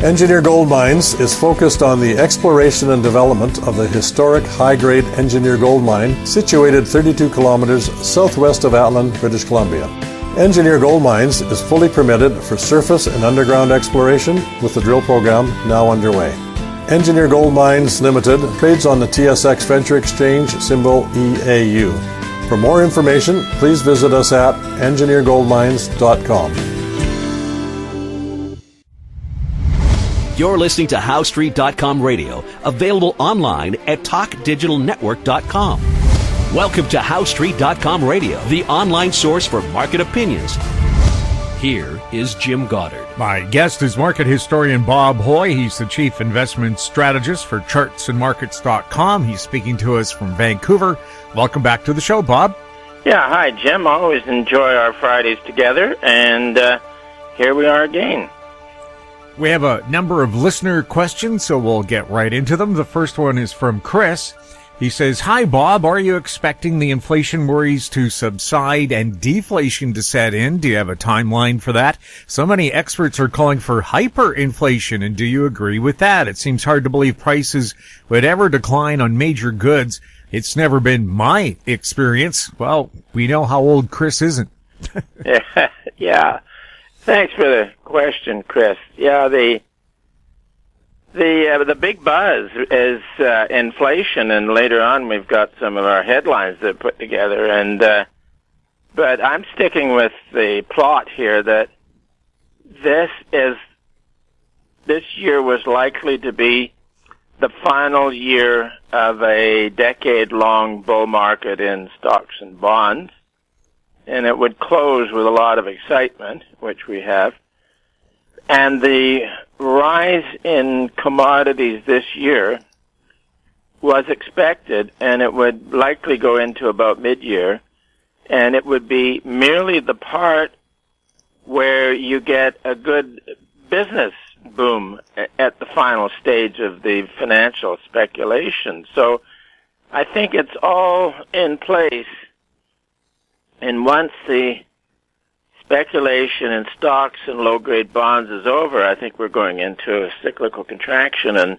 Engineer Gold Mines is focused on the exploration and development of the historic high-grade Engineer Gold Mine situated 32 kilometers southwest of Atlan, British Columbia. Engineer Gold Mines is fully permitted for surface and underground exploration with the drill program now underway. Engineer Gold Mines Limited trades on the TSX Venture Exchange, symbol EAU. For more information, please visit us at engineergoldmines.com. You're listening to HowStreet.com radio, available online at TalkDigitalNetwork.com. Welcome to HowStreet.com radio, the online source for market opinions. Here is Jim Goddard. My guest is market historian Bob Hoye. He's the chief investment strategist for chartsandmarkets.com. He's speaking to us from Vancouver. Welcome back to the show, Bob. Yeah, hi, Jim. I always enjoy our Fridays together, and here we are again. We have a number of listener questions, so we'll get right into them. The first one is from Chris. He says, "Hi, Bob. Are you expecting the inflation worries to subside and deflation to set in? Do you have a timeline for that? So many experts are calling for hyperinflation, and do you agree with that? It seems hard to believe prices would ever decline on major goods. It's never been my experience." Well, we know how old Chris isn't. Yeah. Thanks for the question, Chris. Yeah, the big buzz is inflation, and later on we've got some of our headlines that are put together. And but I'm sticking with the plot here that this year was likely to be the final year of a decade-long bull market in stocks and bonds. And it would close with a lot of excitement, which we have. And the rise in commodities this year was expected, and it would likely go into about mid-year, and it would be merely the part where you get a good business boom at the final stage of the financial speculation. So I think it's all in place. And once the speculation in stocks and low-grade bonds is over, I think we're going into a cyclical contraction, and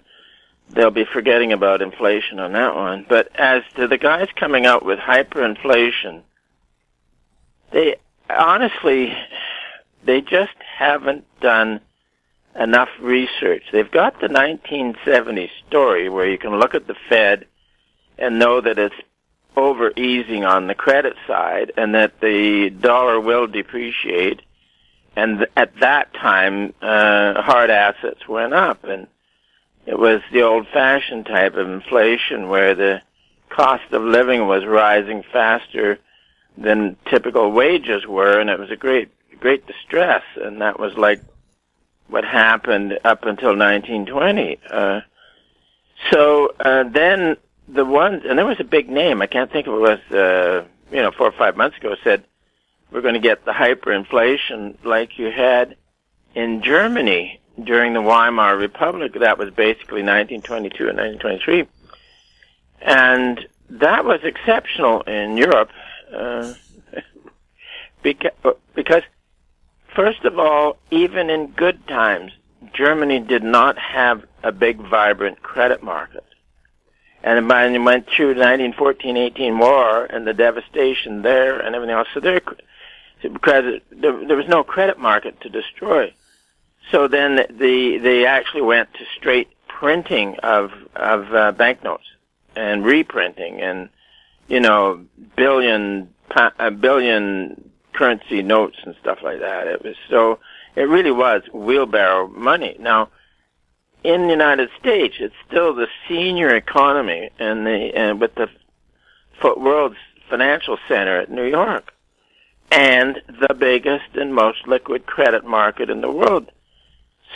they'll be forgetting about inflation on that one. But as to the guys coming out with hyperinflation, they just haven't done enough research. They've got the 1970s story where you can look at the Fed and know that it's over-easing on the credit side and that the dollar will depreciate. And at that time, hard assets went up. And it was the old-fashioned type of inflation where the cost of living was rising faster than typical wages were, and it was a great distress. And that was like what happened up until 1920. Then the ones, and there was a big name, I can't think of it, was, 4 or 5 months ago, said we're going to get the hyperinflation like you had in Germany during the Weimar Republic. That was basically 1922 and 1923. And that was exceptional in Europe, because, first of all, even in good times, Germany did not have a big, vibrant credit market. And it went through the 1914-18 war and the devastation there and everything else. So there was no credit market to destroy. So then they actually went to straight printing of banknotes and reprinting and, billion currency notes and stuff like that. It really was wheelbarrow money. Now, in the United States, it's still the senior economy and with the world's financial center at New York, and the biggest and most liquid credit market in the world.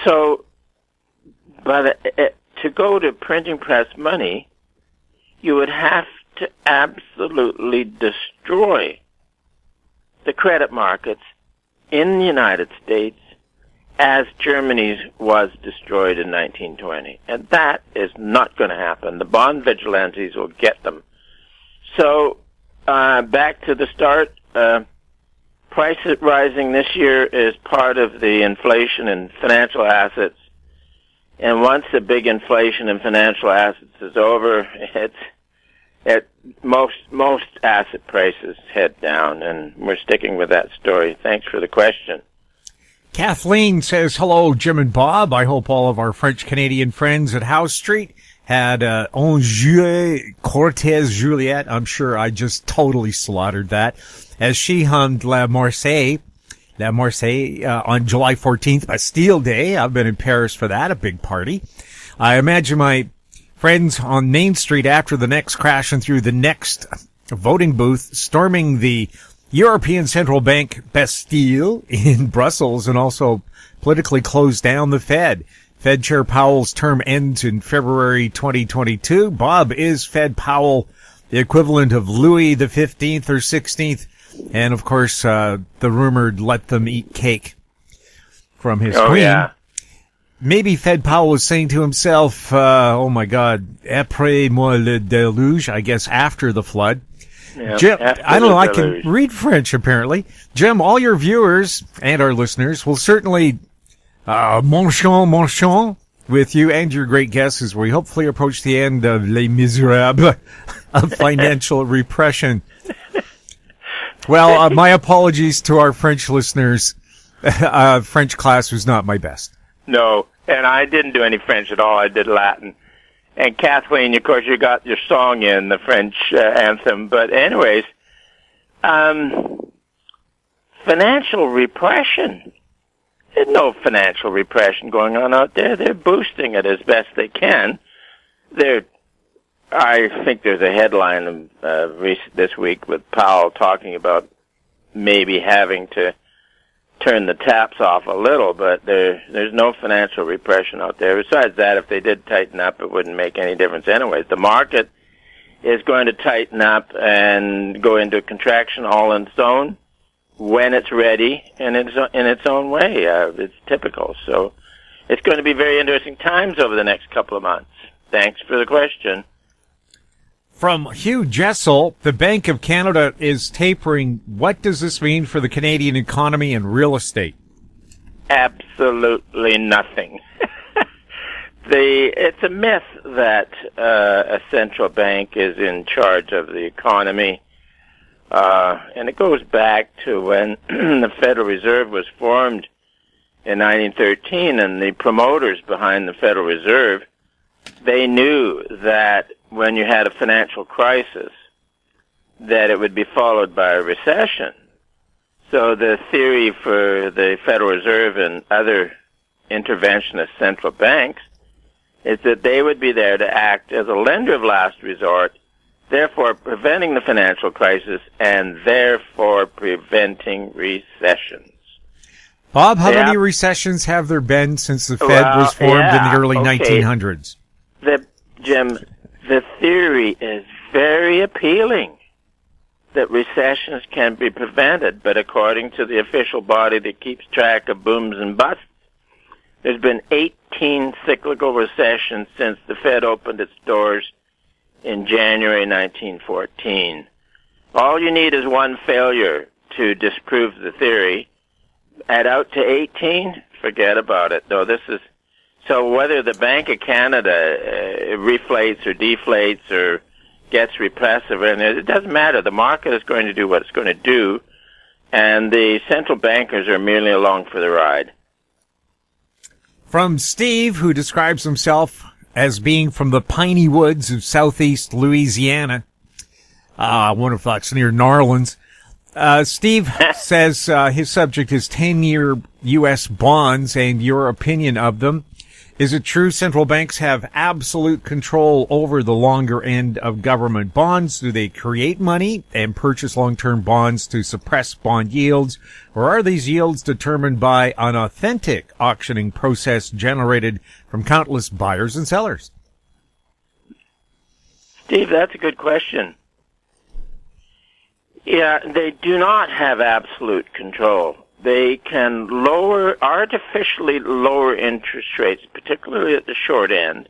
So, but to go to printing press money, you would have to absolutely destroy the credit markets in the United States as Germany's was destroyed in 1920. And that is not going to happen. The bond vigilantes will get them. So, back to the start, prices rising this year is part of the inflation in financial assets And once the big inflation in financial assets is over, most asset prices head down, and we're sticking with that story. Thanks for the question. Kathleen says, hello, Jim and Bob. I hope all of our French-Canadian friends at House Street had Un Juillet Cortez Juliet. I'm sure I just totally slaughtered that. As she hummed La Marseillaise on July 14th, Bastille Day. I've been in Paris for that, a big party. I imagine my friends on Main Street after the next crashing through the next voting booth, storming the European Central Bank Bastille in Brussels, and also politically closed down the Fed. Fed Chair Powell's term ends in February 2022. Bob, is Fed Powell the equivalent of Louis the 15th or 16th? And, of course, the rumored let them eat cake from his queen. Yeah. Maybe Fed Powell was saying to himself, oh, my God, après moi le déluge, I guess after the flood. Yeah, Jim, I don't know, I can read French, apparently. Jim, all your viewers and our listeners will certainly mon chant with you and your great guests as we hopefully approach the end of Les Miserables of financial repression. Well, my apologies to our French listeners. French class was not my best. No, and I didn't do any French at all. I did Latin. And Kathleen, of course, you got your song in, the French anthem. But anyways, financial repression. There's no financial repression going on out there. They're boosting it as best they can. I think there's a headline this week with Powell talking about maybe having to turn the taps off a little, but there's no financial repression out there. Besides that, if they did tighten up, it wouldn't make any difference anyways. The market is going to tighten up and go into contraction all on its own when it's ready and in its own way. It's typical. So it's going to be very interesting times over the next couple of months. Thanks for the question. From Hugh Jessel, the Bank of Canada is tapering. What does this mean for the Canadian economy and real estate? Absolutely nothing. It's a myth that a central bank is in charge of the economy, and it goes back to when the Federal Reserve was formed in 1913, and the promoters behind the Federal Reserve, they knew that when you had a financial crisis, that it would be followed by a recession. So the theory for the Federal Reserve and other interventionist central banks is that they would be there to act as a lender of last resort, therefore preventing the financial crisis and therefore preventing recessions. Bob, how many recessions have there been since the Fed was formed in the early 1900s? Jim, the theory is very appealing that recessions can be prevented, but according to the official body that keeps track of booms and busts, there's been 18 cyclical recessions since the Fed opened its doors in January 1914. All you need is one failure to disprove the theory. Add out to 18, forget about it. Though so whether the Bank of Canada reflates or deflates or gets repressive, and it doesn't matter. The market is going to do what it's going to do, and the central bankers are merely along for the ride. From Steve, who describes himself as being from the piney woods of southeast Louisiana. I wonder if that's near New Orleans. Steve says his subject is 10-year U.S. bonds and your opinion of them. Is it true central banks have absolute control over the longer end of government bonds? Do they create money and purchase long-term bonds to suppress bond yields? Or are these yields determined by an authentic auctioning process generated from countless buyers and sellers? Steve, that's a good question. Yeah, they do not have absolute control. They can artificially lower interest rates, particularly at the short end,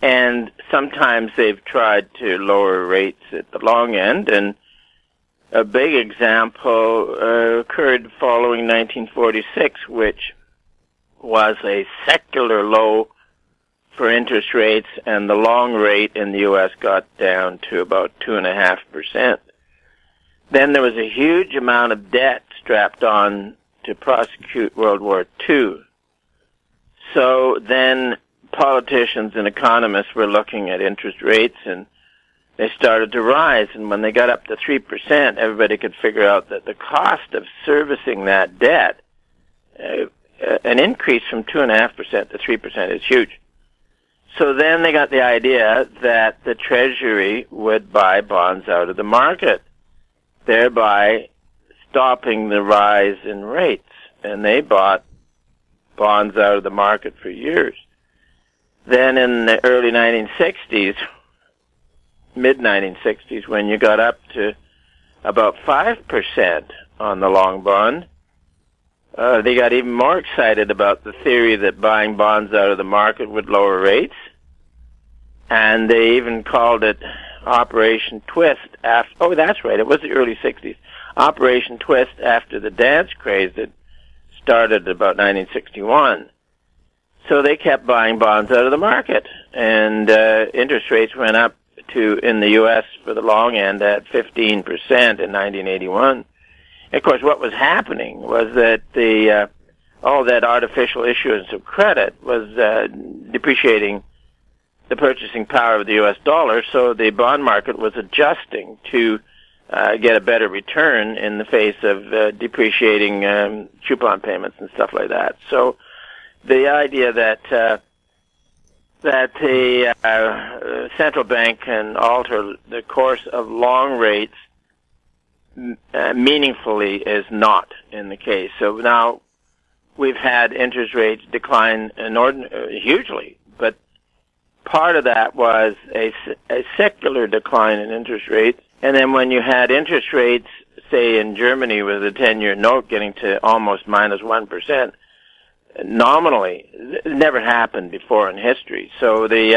and sometimes they've tried to lower rates at the long end, and a big example occurred following 1946, which was a secular low interest rates, and the long rate in the U.S. got down to about 2.5%. Then there was a huge amount of debt strapped on to prosecute World War II. So then politicians and economists were looking at interest rates, and they started to rise. And when they got up to 3%, everybody could figure out that the cost of servicing that debt, an increase from 2.5% to 3% is huge. So then they got the idea that the Treasury would buy bonds out of the market, thereby stopping the rise in rates. And they bought bonds out of the market for years. Then in the early 1960s, mid-1960s, when you got up to about 5% on the long bond, they got even more excited about the theory that buying bonds out of the market would lower rates. And they even called it Operation Twist after, oh, that's right, it was the early 60s. Operation Twist after the dance craze that started about 1961. So they kept buying bonds out of the market, and interest rates went up to, in the U.S. for the long end, at 15% in 1981. Of course, what was happening was that all that artificial issuance of credit was depreciating the purchasing power of the U.S. dollar, so the bond market was adjusting to get a better return in the face of depreciating coupon payments and stuff like that. So the idea that the central bank can alter the course of long rates meaningfully is not in the case. So now we've had interest rates decline hugely, but part of that was a secular decline in interest rates. And then when you had interest rates, say in Germany with a 10-year note getting to almost minus 1%, nominally, it never happened before in history. So they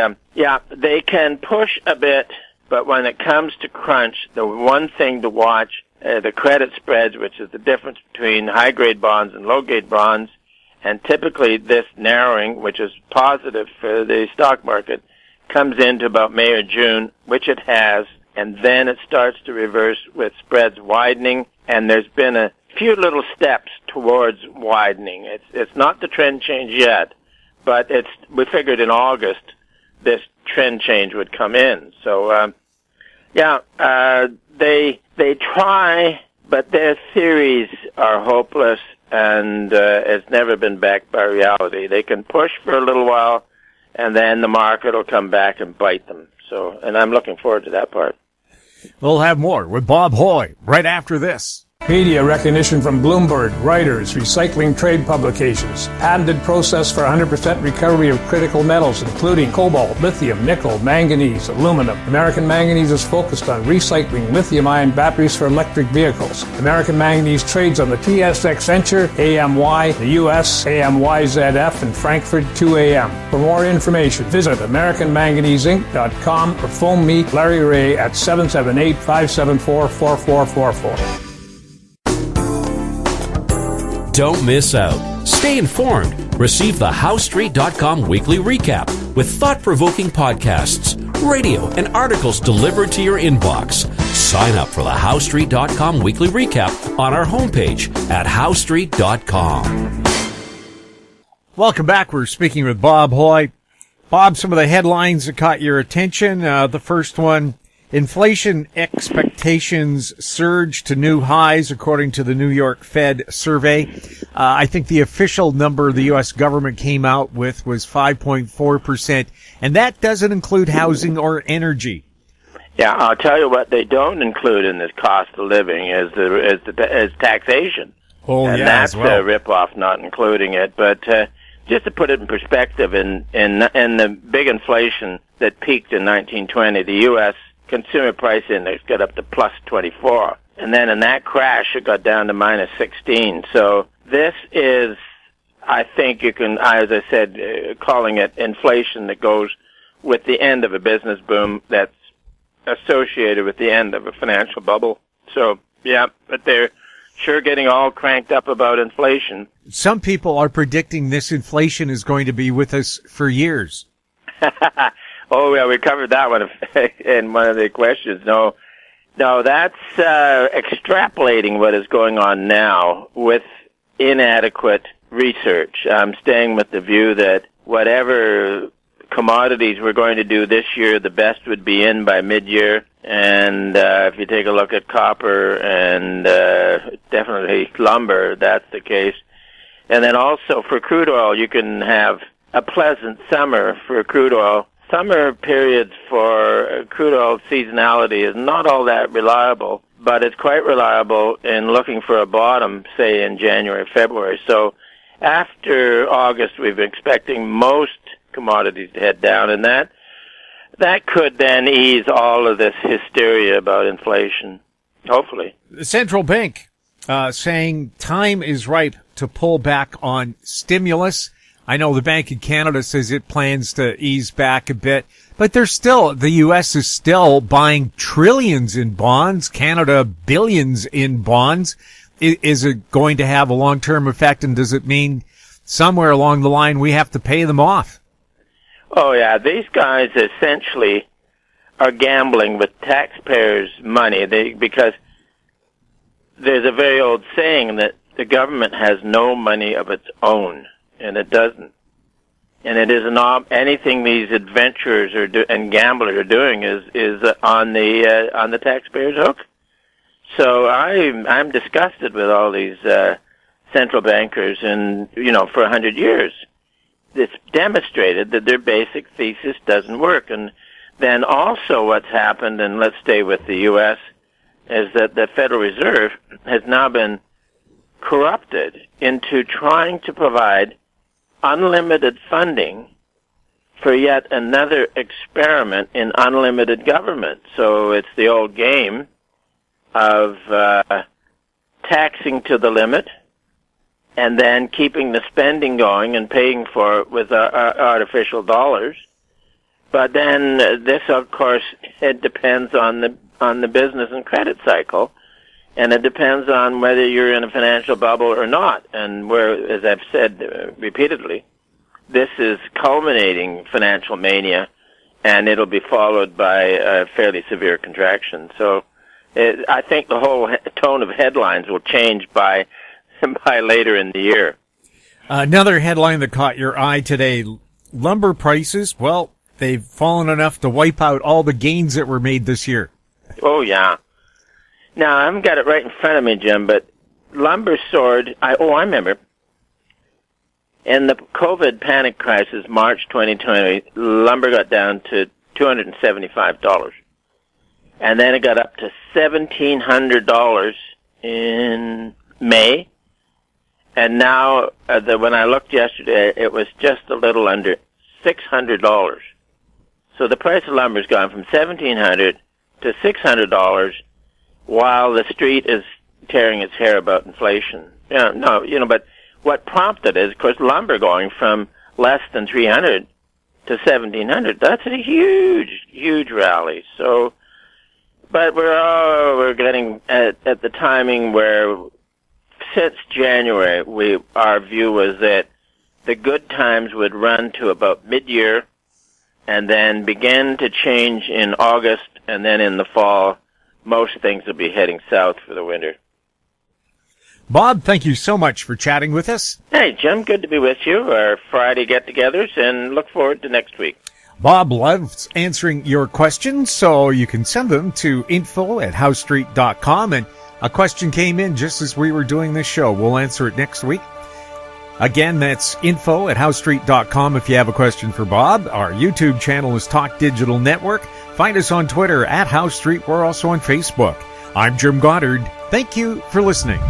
can push a bit, but when it comes to crunch, the one thing to watch, the credit spreads, which is the difference between high-grade bonds and low-grade bonds, and typically this narrowing, which is positive for the stock market, comes into about May or June, which it has, and then it starts to reverse with spreads widening, and there's been a few little steps towards widening. It's not the trend change yet, but we figured in August this trend change would come in. So they try, but their theories are hopeless, and it's never been backed by reality. They can push for a little while, and then the market will come back and bite them. So, and I'm looking forward to that part. We'll have more with Bob Hoye right after this. Media recognition from Bloomberg, Reuters, recycling trade publications, patented process for 100% recovery of critical metals, including cobalt, lithium, nickel, manganese, aluminum. American Manganese is focused on recycling lithium-ion batteries for electric vehicles. American Manganese trades on the TSX Venture, AMY, the US, AMYZF, and Frankfurt 2AM. For more information, visit AmericanManganeseInc.com or phone me, Larry Ray, at 778-574-4444. Don't miss out. Stay informed. Receive the HowStreet.com weekly recap with thought-provoking podcasts, radio, and articles delivered to your inbox. Sign up for the HowStreet.com weekly recap on our homepage at HowStreet.com. Welcome back. We're speaking with Bob Hoye. Bob, some of the headlines that caught your attention. The first one, inflation expectations surge to new highs, according to the New York Fed survey. I think the official number the U.S. government came out with was 5.4%, and that doesn't include housing or energy. Yeah, I'll tell you what they don't include in this cost of living is taxation. Oh, and yeah, that's as well. a rip-off, not including it. But just to put it in perspective, in the big inflation that peaked in 1920, the U.S. Consumer Price Index got up to plus 24. And then in that crash, it got down to minus 16. So this is, I think you can, as I said, calling it inflation that goes with the end of a business boom that's associated with the end of a financial bubble. So, yeah, but they're sure getting all cranked up about inflation. Some people are predicting this inflation is going to be with us for years. Oh, yeah, we covered that one in one of the questions. No, that's extrapolating what is going on now with inadequate research. I'm staying with the view that whatever commodities we're going to do this year, the best would be in by mid-year. And if you take a look at copper and definitely lumber, that's the case. And then also for crude oil, you can have a pleasant summer for crude oil. Summer periods for crude oil seasonality is not all that reliable, but it's quite reliable in looking for a bottom, say in January, February. So after August, we've been expecting most commodities to head down, and that could then ease all of this hysteria about inflation, hopefully. The central bank saying time is ripe to pull back on stimulus. I know the Bank of Canada says it plans to ease back a bit, but the U.S. is still buying trillions in bonds, Canada billions in bonds. Is it going to have a long-term effect, and does it mean somewhere along the line we have to pay them off? Oh, yeah. These guys essentially are gambling with taxpayers' money because there's a very old saying that the government has no money of its own. And it doesn't. And it isn't anything these adventurers and gamblers are doing is on the taxpayer's hook. So I'm disgusted with all these central bankers, and for 100 years, it's demonstrated that their basic thesis doesn't work. And then also what's happened, and let's stay with the U.S., is that the Federal Reserve has now been corrupted into trying to provide unlimited funding for yet another experiment in unlimited government. So it's the old game of taxing to the limit and then keeping the spending going and paying for it with artificial dollars. But then this, of course, it depends on the business and credit cycle. And it depends on whether you're in a financial bubble or not. And as I've said repeatedly, this is culminating financial mania, and it'll be followed by a fairly severe contraction. So I think the whole tone of headlines will change by later in the year. Another headline that caught your eye today, lumber prices, well, they've fallen enough to wipe out all the gains that were made this year. Oh, yeah. Now, I haven't got it right in front of me, Jim, but lumber soared. I remember. In the COVID panic crisis, March 2020, lumber got down to $275. And then it got up to $1,700 in May. And now, when I looked yesterday, it was just a little under $600. So the price of lumber has gone from $1,700 to $600, while the street is tearing its hair about inflation. But what prompted it is, of course, lumber going from less than $300 to $1,700. That's a huge, huge rally. So, but we're getting at the timing where, since January, our view was that the good times would run to about mid-year, and then begin to change in August, and then in the fall, most things will be heading south for the winter. Bob, thank you so much for chatting with us. Hey, Jim, good to be with you. Our Friday get-togethers, and look forward to next week. Bob loves answering your questions, so you can send them to info@housestreet.com. And a question came in just as we were doing this show. We'll answer it next week. Again, that's info@housestreet.com if you have a question for Bob. Our YouTube channel is Talk Digital Network. Find us on Twitter @HoweStreet. We're also on Facebook. I'm Jim Goddard. Thank you for listening.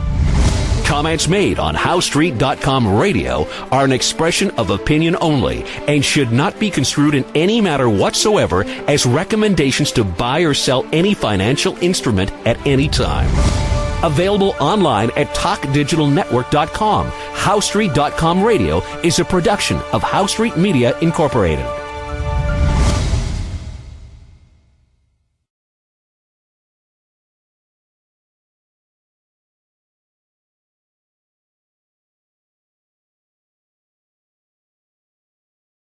Comments made on HoweStreet.com radio are an expression of opinion only and should not be construed in any matter whatsoever as recommendations to buy or sell any financial instrument at any time. Available online at TalkDigitalNetwork.com. HoweStreet.com radio is a production of HoweStreet Media Incorporated.